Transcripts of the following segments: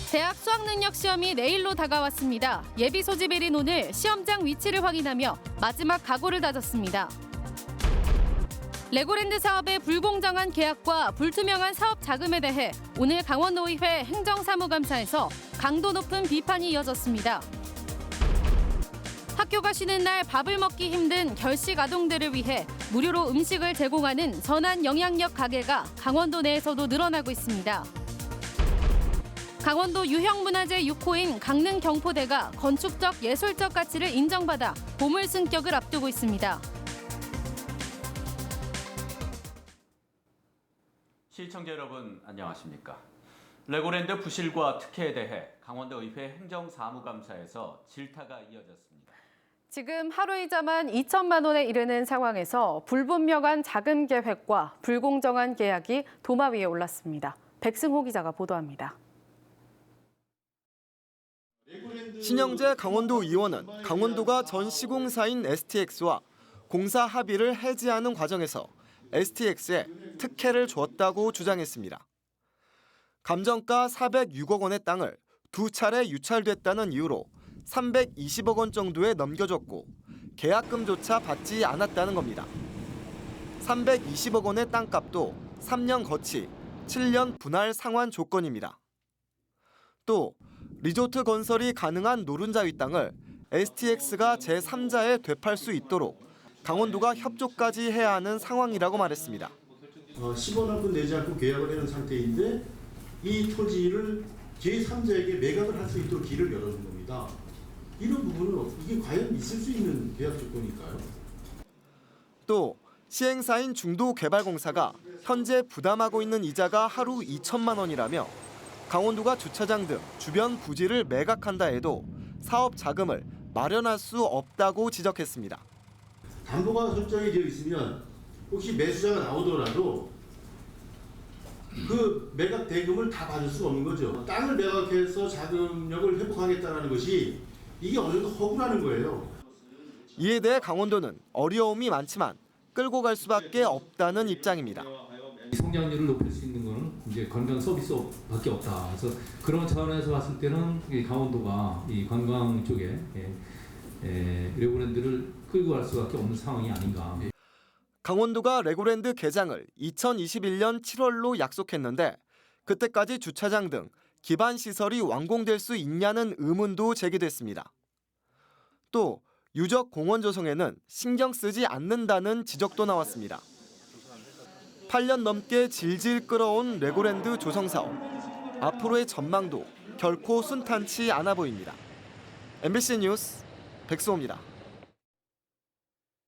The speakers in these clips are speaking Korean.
대학 수학능력 시험이 내일로 다가왔습니다. 예비 소집일인 오늘 시험장 위치를 확인하며 마지막 각오를 다졌습니다. 레고랜드 사업의 불공정한 계약과 불투명한 사업 자금에 대해 오늘 강원도의회 행정사무감사에서 강도 높은 비판이 이어졌습니다. 학교가 쉬는 날 밥을 먹기 힘든 결식 아동들을 위해 무료로 음식을 제공하는 선한 영향력 가게가 강원도 내에서도 늘어나고 있습니다. 강원도 유형문화재 6호인 강릉 경포대가 건축적 예술적 가치를 인정받아 보물 승격을 앞두고 있습니다. 시청자 여러분 안녕하십니까? 레고랜드 부실과 특혜에 대해 강원도의회 행정사무감사에서 질타가 이어졌습니다. 지금 하루이자만 2천만 원에 이르는 상황에서 불분명한 자금 계획과 불공정한 계약이 도마 위에 올랐습니다. 백승호 기자가 보도합니다. 신영재 강원도 의원은 강원도가 전 시공사인 STX와 공사 합의를 해지하는 과정에서 STX에 특혜를 줬다고 주장했습니다. 감정가 406억 원의 땅을 두 차례 유찰됐다는 이유로 320억 원 정도에 넘겨줬고 계약금조차 받지 않았다는 겁니다. 320억 원의 땅값도 3년 거치, 7년 분할 상환 조건입니다. 또 리조트 건설이 가능한 노른자 윗땅을 STX가 제3자에 되팔 수 있도록 강원도가 협조까지 해야 하는 상황이라고 말했습니다. 10원 한 푼 내지 않고 계약을 하는 상태인데 이 토지를 제3자에게 매각을 할 수 있도록 길을 열어준 겁니다. 이런 부분은 이게 과연 있을 수 있는 계약 조건일까요? 또 시행사인 중도개발공사가 현재 부담하고 있는 이자가 하루 2천만 원이라며 강원도가 주차장 등 주변 부지를 매각한다 해도 사업 자금을 마련할 수 없다고 지적했습니다. 담보가 설정이 되어 있으면 혹시 매수자가 나오더라도 그 매각 대금을 다 받을 수가 없는 거죠. 땅을 매각해서 자금력을 회복하겠다는 것이 이게 어느 정도 허구라는 거예요. 이에 대해 강원도는 어려움이 많지만 끌고 갈 수밖에 없다는 입장입니다. 성장률을 높일 수 있는 것은 이제 관광 서비스밖에 없다. 그래서 그런 차원에서 봤을 때는 강원도가 이 관광 쪽에 레고랜드를 끌고 갈 수밖에 없는 상황이 아닌가. 강원도가 레고랜드 개장을 2021년 7월로 약속했는데 그때까지 주차장 등 기반 시설이 완공될 수 있냐는 의문도 제기됐습니다. 또 유적 공원 조성에는 신경 쓰지 않는다는 지적도 나왔습니다. 8년 넘게 질질 끌어온 레고랜드 조성 사업. 앞으로의 전망도 결코 순탄치 않아 보입니다. MBC 뉴스 백수호입니다.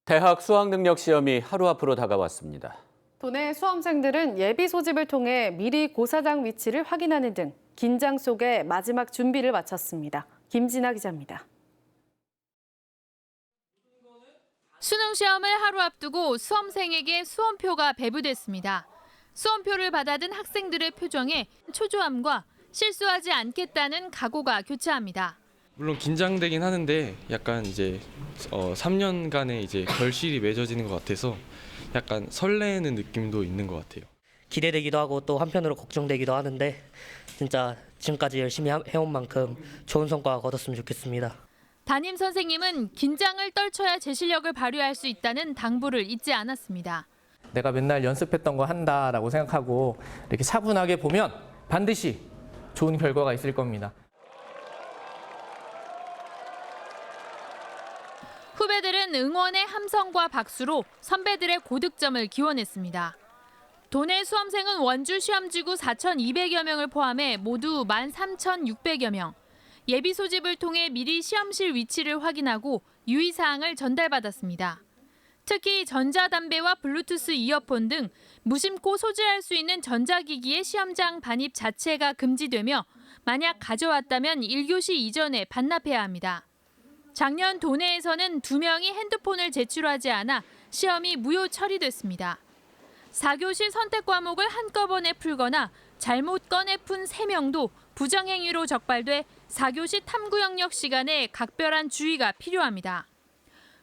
대학 수학능력 시험이 하루 앞으로 다가왔습니다. 도내 수험생들은 예비 소집을 통해 미리 고사장 위치를 확인하는 등 긴장 속에 마지막 준비를 마쳤습니다. 김진아 기자입니다. 수능 시험을 하루 앞두고 수험생에게 수험표가 배부됐습니다. 수험표를 받아든 학생들의 표정에 초조함과 실수하지 않겠다는 각오가 교차합니다. 물론 긴장되긴 하는데 약간 이제 3년간의 이제 결실이 맺어지는 것 같아서 약간 설레는 느낌도 있는 것 같아요. 기대되기도 하고 또 한편으로 걱정되기도 하는데 진짜 지금까지 열심히 해온 만큼 좋은 성과 거뒀으면 좋겠습니다. 담임 선생님은 긴장을 떨쳐야 제 실력을 발휘할 수 있다는 당부를 잊지 않았습니다. 내가 맨날 연습했던 거 한다라고 생각하고 이렇게 차분하게 보면 반드시 좋은 결과가 있을 겁니다. 후배들은 응원의 함성과 박수로 선배들의 고득점을 기원했습니다. 도내 수험생은 원주 시험지구 4,200여 명을 포함해 모두 13,600여 명. 예비 소집을 통해 미리 시험실 위치를 확인하고 유의사항을 전달받았습니다. 특히 전자담배와 블루투스 이어폰 등 무심코 소지할 수 있는 전자기기의 시험장 반입 자체가 금지되며 만약 가져왔다면 1교시 이전에 반납해야 합니다. 작년 도내에서는 2명이 핸드폰을 제출하지 않아 시험이 무효 처리됐습니다. 4교시 선택 과목을 한꺼번에 풀거나 잘못 꺼내 푼 3명도 부정행위로 적발돼 4교시 탐구 영역 시간에 각별한 주의가 필요합니다.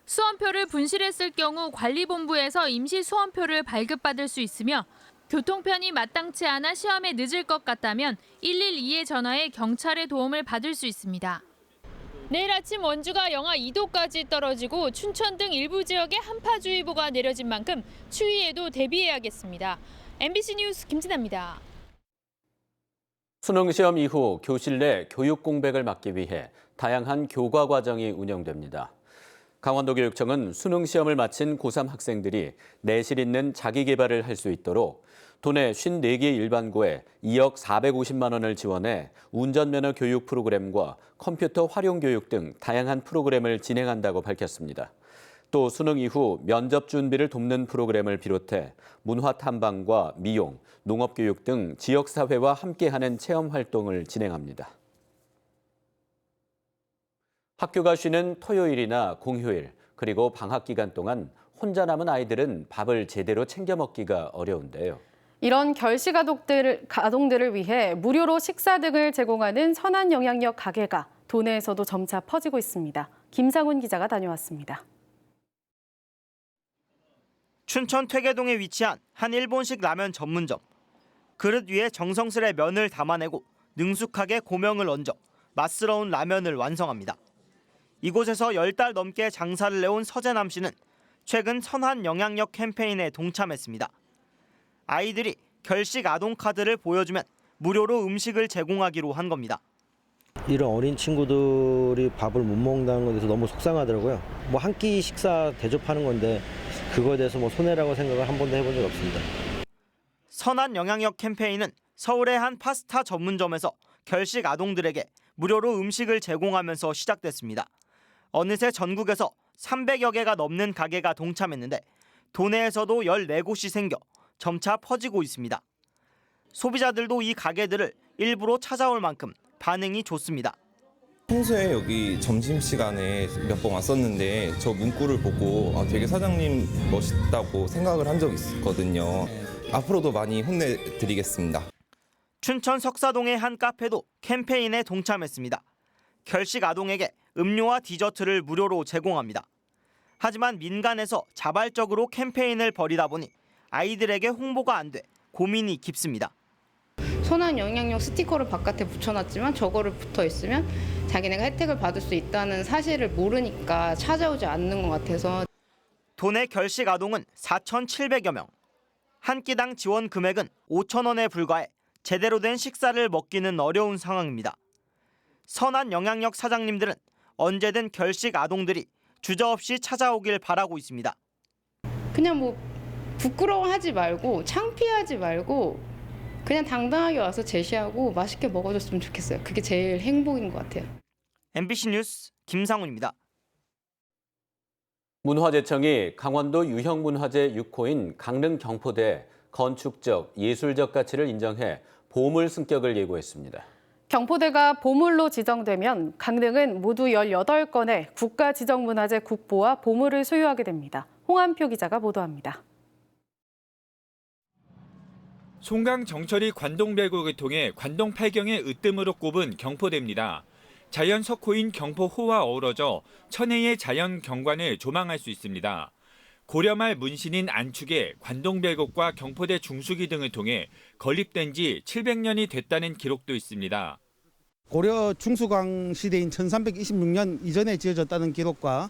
수험표를 분실했을 경우 관리본부에서 임시 수험표를 발급받을 수 있으며 교통편이 마땅치 않아 시험에 늦을 것 같다면 112에 전화해 경찰의 도움을 받을 수 있습니다. 내일 아침 원주가 영하 2도까지 떨어지고 춘천 등 일부 지역에 한파주의보가 내려진 만큼 추위에도 대비해야겠습니다. MBC 뉴스 김진아입니다. 수능 시험 이후 교실 내 교육 공백을 막기 위해 다양한 교과 과정이 운영됩니다. 강원도교육청은 수능 시험을 마친 고3 학생들이 내실 있는 자기 개발을 할 수 있도록 도내 54개 일반고에 2억 450만 원을 지원해 운전면허 교육 프로그램과 컴퓨터 활용 교육 등 다양한 프로그램을 진행한다고 밝혔습니다. 또 수능 이후 면접 준비를 돕는 프로그램을 비롯해 문화 탐방과 미용, 농업 교육 등 지역사회와 함께하는 체험 활동을 진행합니다. 학교가 쉬는 토요일이나 공휴일, 그리고 방학 기간 동안 혼자 남은 아이들은 밥을 제대로 챙겨 먹기가 어려운데요. 이런 결식 아동들을 위해 무료로 식사 등을 제공하는 선한 영향력 가게가 도내에서도 점차 퍼지고 있습니다. 김상훈 기자가 다녀왔습니다. 춘천 퇴계동에 위치한 한 일본식 라면 전문점. 그릇 위에 정성스레 면을 담아내고 능숙하게 고명을 얹어 맛스러운 라면을 완성합니다. 이곳에서 10달 넘게 장사를 해온 서재남 씨는 최근 선한 영향력 캠페인에 동참했습니다. 아이들이 결식 아동 카드를 보여주면 무료로 음식을 제공하기로 한 겁니다. 이런 어린 친구들이 밥을 못 먹는다는 것에 대해서 너무 속상하더라고요. 뭐 한 끼 식사 대접하는 건데 그거에 대해서 뭐 손해라고 생각을 한 번도 해본 적 없습니다. 선한 영향력 캠페인은 서울의 한 파스타 전문점에서 결식 아동들에게 무료로 음식을 제공하면서 시작됐습니다. 어느새 전국에서 300여 개가 넘는 가게가 동참했는데 도내에서도 14곳이 생겨 점차 퍼지고 있습니다. 소비자들도 이 가게들을 일부러 찾아올 만큼 반응이 좋습니다. 평소에 여기 점심시간에 몇 번 왔었는데 저 문구를 보고 되게 사장님 멋있다고 생각을 한 적이 있거든요. 앞으로도 많이 혼내드리겠습니다. 춘천 석사동의 한 카페도 캠페인에 동참했습니다. 결식 아동에게 음료와 디저트를 무료로 제공합니다. 하지만 민간에서 자발적으로 캠페인을 벌이다 보니 아이들에게 홍보가 안 돼 고민이 깊습니다. 선한 영향력 스티커를 바깥에 붙여놨지만 저거를 붙어 있으면 자기네가 혜택을 받을 수 있다는 사실을 모르니까 찾아오지 않는 것 같아서. 도내 결식 아동은 4,700여 명. 한 끼당 지원 금액은 5천 원에 불과해 제대로 된 식사를 먹기는 어려운 상황입니다. 선한 영향력 사장님들은 언제든 결식 아동들이 주저없이 찾아오길 바라고 있습니다. 그냥 뭐 부끄러워하지 말고 창피하지 말고 그냥 당당하게 와서 제시하고 맛있게 먹어줬으면 좋겠어요. 그게 제일 행복인 것 같아요. MBC 뉴스 김상훈입니다. 문화재청이 강원도 유형문화재 6호인 강릉 경포대에 건축적, 예술적 가치를 인정해 보물 승격을 예고했습니다. 경포대가 보물로 지정되면 강릉은 모두 18건의 국가지정문화재 국보와 보물을 소유하게 됩니다. 홍한표 기자가 보도합니다. 송강 정철이 관동배곡을 통해 관동 8경의 으뜸으로 꼽은 경포대입니다. 자연 석호인 경포호와 어우러져 천혜의 자연 경관을 조망할 수 있습니다. 고려말 문신인 안축에 관동배곡과 경포대 중수기 등을 통해 건립된 지 700년이 됐다는 기록도 있습니다. 고려 중수강 시대인 1326년 이전에 지어졌다는 기록과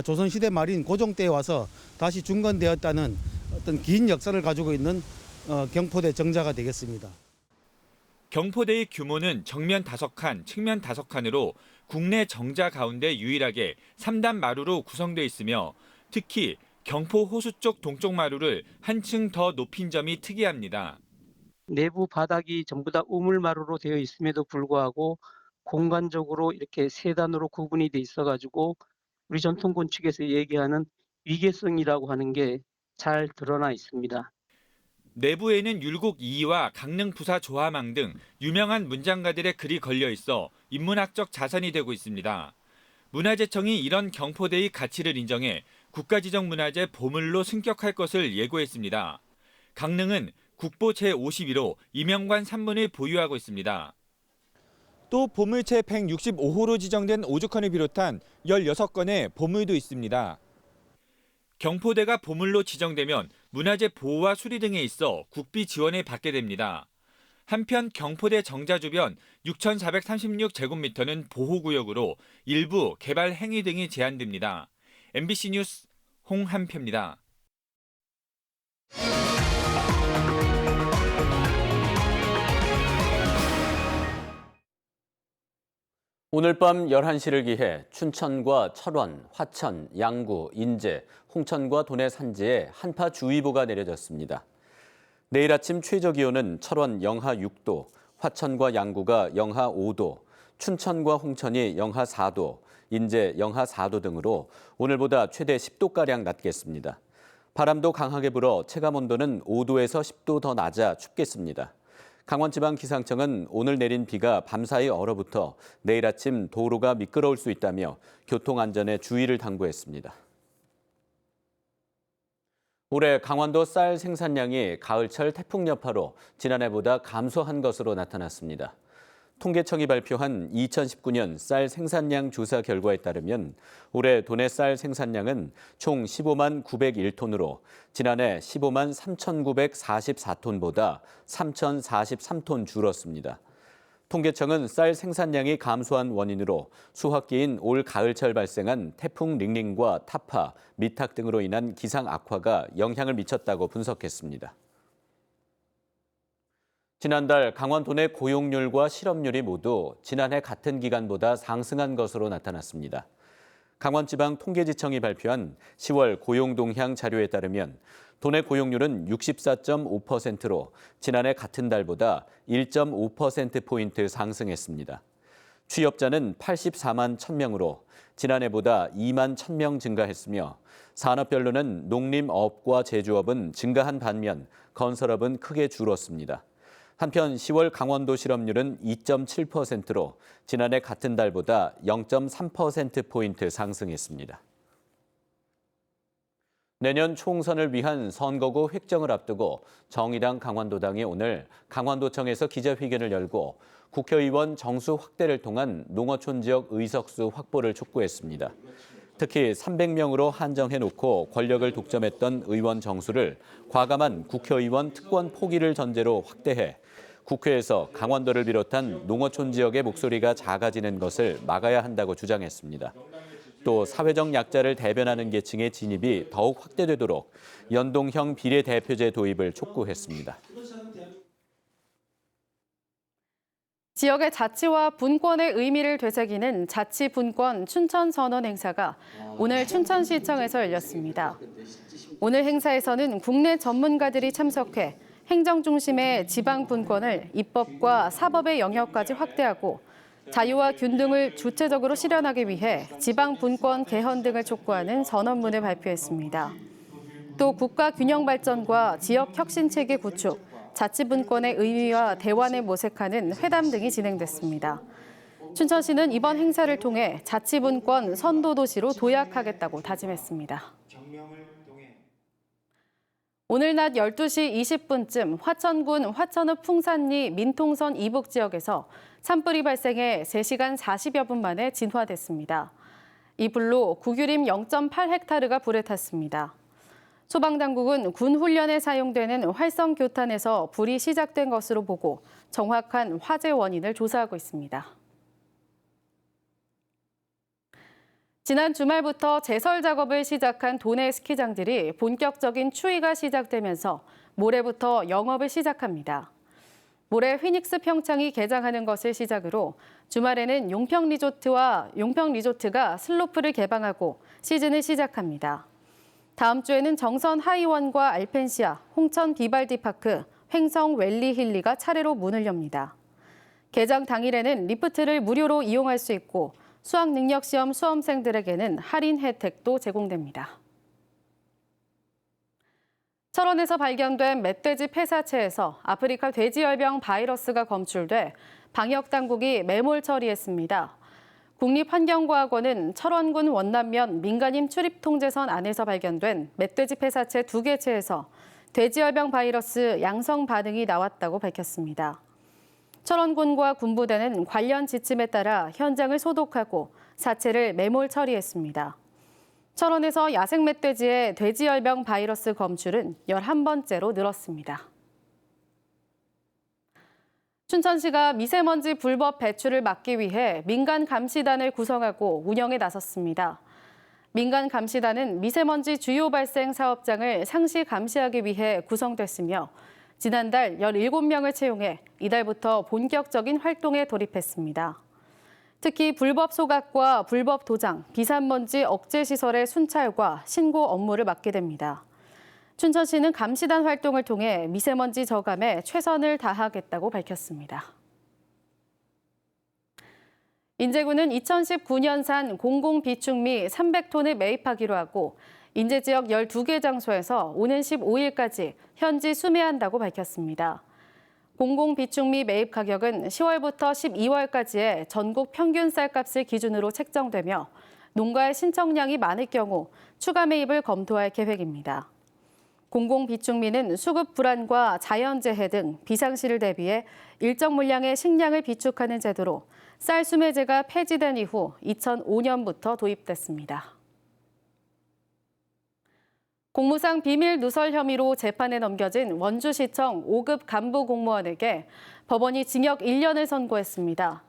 조선시대 말인 고종 때에 와서 다시 중건되었다는 어떤 긴 역사를 가지고 있는 경포대 정자가 되겠습니다. 경포대의 규모는 정면 5칸, 측면 5칸으로 국내 정자 가운데 유일하게 3단 마루로 구성되어 있으며 특히 경포 호수 쪽 동쪽 마루를 한층 더 높인 점이 특이합니다. 내부 바닥이 전부 다 우물마루로 되어 있음에도 불구하고 공간적으로 이렇게 3단으로 구분이 돼 있어가지고 우리 전통 건축에서 얘기하는 위계성이라고 하는 게 잘 드러나 있습니다. 내부에는 율곡 이이와 강릉 부사 조화망 등 유명한 문장가들의 글이 걸려 있어 인문학적 자산이 되고 있습니다. 문화재청이 이런 경포대의 가치를 인정해 국가지정문화재 보물로 승격할 것을 예고했습니다. 강릉은 국보 제51호 이명관 산문을 보유하고 있습니다. 또 보물채 165호로 지정된 오죽헌을 비롯한 16건의 보물도 있습니다. 경포대가 보물로 지정되면 문화재 보호와 수리 등에 있어 국비 지원을 받게 됩니다. 한편 경포대 정자 주변 6,436제곱미터는 보호구역으로 일부 개발 행위 등이 제한됩니다. MBC 뉴스 홍한표입니다. 오늘 밤 11시를 기해 춘천과 철원, 화천, 양구, 인제, 홍천과 도내 산지에 한파주의보가 내려졌습니다. 내일 아침 최저기온은 철원 영하 6도, 화천과 양구가 영하 5도, 춘천과 홍천이 영하 4도, 인제 영하 4도 등으로 오늘보다 최대 10도가량 낮겠습니다. 바람도 강하게 불어 체감온도는 5도에서 10도 더 낮아 춥겠습니다. 강원지방기상청은 오늘 내린 비가 밤사이 얼어붙어 내일 아침 도로가 미끄러울 수 있다며 교통안전에 주의를 당부했습니다. 올해 강원도 쌀 생산량이 가을철 태풍 여파로 지난해보다 감소한 것으로 나타났습니다. 통계청이 발표한 2019년 쌀 생산량 조사 결과에 따르면 올해 도내 쌀 생산량은 총 15만 901톤으로 지난해 15만 3,944톤보다 3,043톤 줄었습니다. 통계청은 쌀 생산량이 감소한 원인으로 수확기인 올 가을철 발생한 태풍 링링과 타파, 미탁 등으로 인한 기상 악화가 영향을 미쳤다고 분석했습니다. 지난달 강원 도내 고용률과 실업률이 모두 지난해 같은 기간보다 상승한 것으로 나타났습니다. 강원지방통계지청이 발표한 10월 고용동향 자료에 따르면 도내 고용률은 64.5%로 지난해 같은 달보다 1.5%포인트 상승했습니다. 취업자는 84만 1,000명으로 지난해보다 2만 1,000명 증가했으며 산업별로는 농림업과 제조업은 증가한 반면 건설업은 크게 줄었습니다. 한편 10월 강원도 실업률은 2.7%로 지난해 같은 달보다 0.3%포인트 상승했습니다. 내년 총선을 위한 선거구 획정을 앞두고 정의당 강원도당이 오늘 강원도청에서 기자회견을 열고 국회의원 정수 확대를 통한 농어촌 지역 의석수 확보를 촉구했습니다. 특히 300명으로 한정해놓고 권력을 독점했던 의원 정수를 과감한 국회의원 특권 포기를 전제로 확대해 국회에서 강원도를 비롯한 농어촌 지역의 목소리가 작아지는 것을 막아야 한다고 주장했습니다. 또 사회적 약자를 대변하는 계층의 진입이 더욱 확대되도록 연동형 비례대표제 도입을 촉구했습니다. 지역의 자치와 분권의 의미를 되새기는 자치분권 춘천선언 행사가 오늘 춘천시청에서 열렸습니다. 오늘 행사에서는 국내 전문가들이 참석해 행정 중심의 지방 분권을 입법과 사법의 영역까지 확대하고 자유와 균등을 주체적으로 실현하기 위해 지방 분권 개헌 등을 촉구하는 선언문을 발표했습니다. 또 국가 균형 발전과 지역 혁신 체계 구축, 자치분권의 의미와 대환을 모색하는 회담 등이 진행됐습니다. 춘천시는 이번 행사를 통해 자치분권 선도도시로 도약하겠다고 다짐했습니다. 오늘 낮 12시 20분쯤 화천군 화천읍 풍산리 민통선 이북 지역에서 산불이 발생해 3시간 40여 분 만에 진화됐습니다. 이 불로 국유림 0.8헥타르가 불에 탔습니다. 소방당국은 군 훈련에 사용되는 활성교탄에서 불이 시작된 것으로 보고 정확한 화재 원인을 조사하고 있습니다. 지난 주말부터 제설 작업을 시작한 도내 스키장들이 본격적인 추위가 시작되면서 모레부터 영업을 시작합니다. 모레 휘닉스 평창이 개장하는 것을 시작으로 주말에는 용평 리조트가 슬로프를 개방하고 시즌을 시작합니다. 다음 주에는 정선 하이원과 알펜시아, 홍천 비발디파크, 횡성 웰리힐리가 차례로 문을 엽니다. 개장 당일에는 리프트를 무료로 이용할 수 있고 수학능력시험 수험생들에게는 할인 혜택도 제공됩니다. 철원에서 발견된 멧돼지 폐사체에서 아프리카 돼지열병 바이러스가 검출돼 방역당국이 매몰 처리했습니다. 국립환경과학원은 철원군 원남면 민간임 출입통제선 안에서 발견된 멧돼지 폐사체 2개체에서 돼지열병 바이러스 양성 반응이 나왔다고 밝혔습니다. 철원군과 군부대는 관련 지침에 따라 현장을 소독하고 사체를 매몰 처리했습니다. 철원에서 야생 멧돼지의 돼지열병 바이러스 검출은 11번째로 늘었습니다. 춘천시가 미세먼지 불법 배출을 막기 위해 민간 감시단을 구성하고 운영에 나섰습니다. 민간 감시단은 미세먼지 주요 발생 사업장을 상시 감시하기 위해 구성됐으며 지난달 17명을 채용해 이달부터 본격적인 활동에 돌입했습니다. 특히 불법 소각과 불법 도장, 비산먼지 억제 시설의 순찰과 신고 업무를 맡게 됩니다. 춘천시는 감시단 활동을 통해 미세먼지 저감에 최선을 다하겠다고 밝혔습니다. 인제군은 2019년산 공공비축미 300톤을 매입하기로 하고 인제 지역 12개 장소에서 오는 15일까지 현지 수매한다고 밝혔습니다. 공공비축미 매입 가격은 10월부터 12월까지의 전국 평균 쌀값을 기준으로 책정되며 농가의 신청량이 많을 경우 추가 매입을 검토할 계획입니다. 공공비축미는 수급 불안과 자연재해 등 비상시를 대비해 일정 물량의 식량을 비축하는 제도로 쌀 수매제가 폐지된 이후 2005년부터 도입됐습니다. 공무상 비밀 누설 혐의로 재판에 넘겨진 원주시청 5급 간부 공무원에게 법원이 징역 1년을 선고했습니다.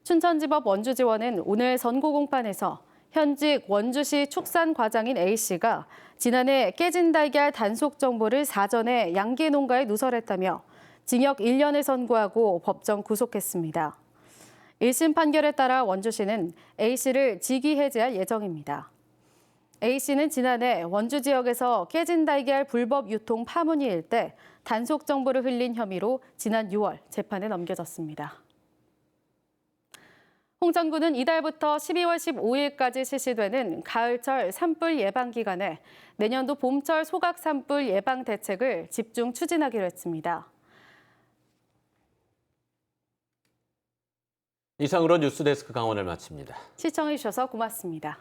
춘천지법 원주지원은 오늘 선고 공판에서 현직 원주시 축산과장인 A씨가 지난해 깨진 달걀 단속 정보를 사전에 양계 농가에 누설했다며 징역 1년을 선고하고 법정 구속했습니다. 1심 판결에 따라 원주시는 A씨를 직위 해제할 예정입니다. A씨는 지난해 원주 지역에서 깨진 달걀 불법 유통 파문이 일 때 단속 정보를 흘린 혐의로 지난 6월 재판에 넘겨졌습니다. 홍천군은 이달부터 12월 15일까지 실시되는 가을철 산불 예방 기간에 내년도 봄철 소각 산불 예방 대책을 집중 추진하기로 했습니다. 이상으로 뉴스데스크 강원을 마칩니다. 시청해주셔서 고맙습니다.